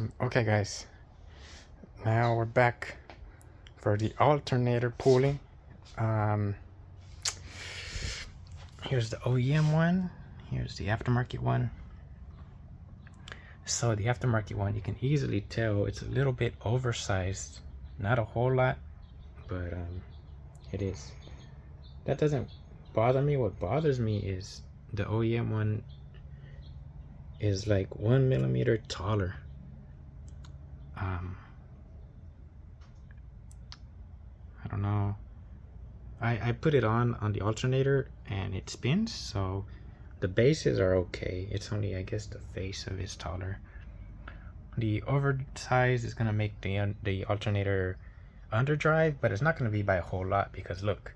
Okay guys, now we're back for the alternator pulley. Here's the OEM one, here's the aftermarket one. So the aftermarket one, you can easily tell it's a little bit oversized, not a whole lot, but it is. That doesn't bother me. What bothers me is the OEM one is like 1 millimeter taller. I don't know. I put it on the alternator and it spins, so the bases are okay. It's only, I guess, the face of it's taller. The oversize is gonna make the alternator underdrive, but it's not gonna be by a whole lot because look,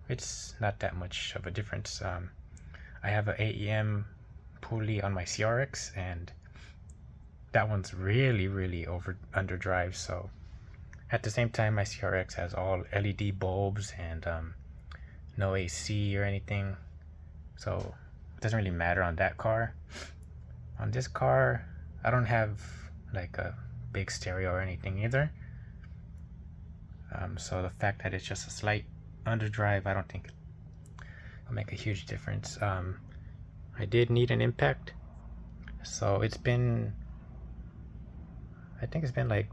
it's not that much of a difference. I have an AEM pulley on my CRX, and that one's really underdrive. So at the same time, my CRX has all LED bulbs and no AC or anything, so it doesn't really matter on that car. On this car, I don't have like a big stereo or anything either, so the fact that it's just a slight underdrive, I don't think it'll make a huge difference. I did need an impact, so it's been, I think it's been like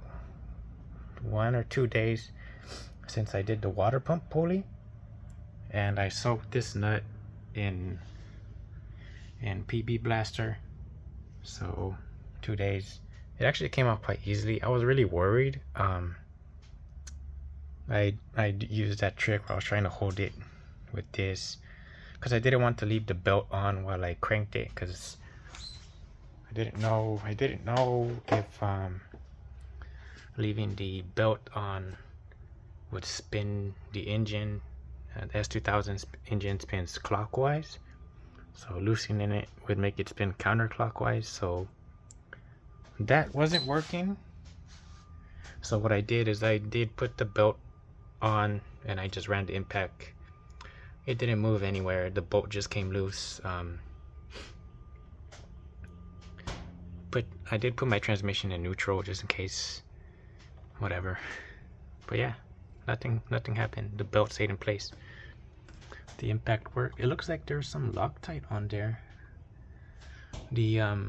1 or 2 days since I did the water pump pulley, and I soaked this nut in PB Blaster. So 2 days. It actually came out quite easily. I was really worried. I used that trick where I was trying to hold it with this because I didn't want to leave the belt on while I cranked it, because I didn't know if leaving the belt on would spin the engine. The S2000 engine spins clockwise, so loosening it would make it spin counterclockwise, so that wasn't working. So what I did is I did put the belt on and I just ran the impact. It didn't move anywhere, the bolt just came loose. But I did put my transmission in neutral just in case, whatever. But yeah, nothing happened. The belt stayed in place. The impact worked. It looks like there's some Loctite on there. The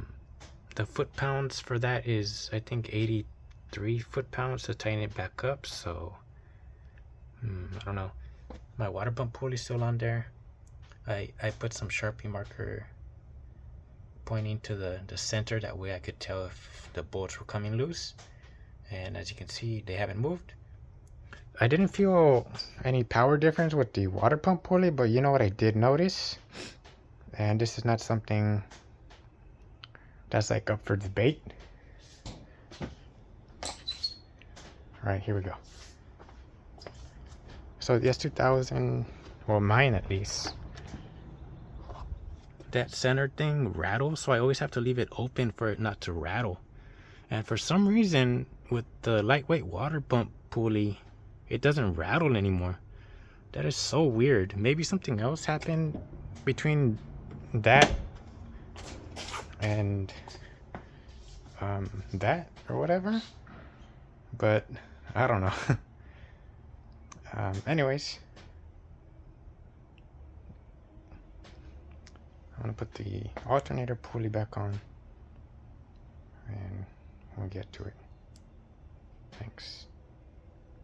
foot pounds for that is, I think, 83 foot pounds to tighten it back up. So I don't know. My water pump pulley is still on there. I put some Sharpie marker pointing to the center, that way I could tell if the bolts were coming loose, and as you can see, they haven't moved. I didn't feel any power difference with the water pump pulley, but you know what I did notice, and this is not something that's like up for debate. All right, here we go. So the S2000, well, mine at least, that center thing rattles, so I always have to leave it open for it not to rattle. And for some reason, with the lightweight water pump pulley, it doesn't rattle anymore. That is so weird. Maybe something else happened between that and that or whatever, but I don't know. Anyways, I'm gonna put the alternator pulley back on and we'll get to it.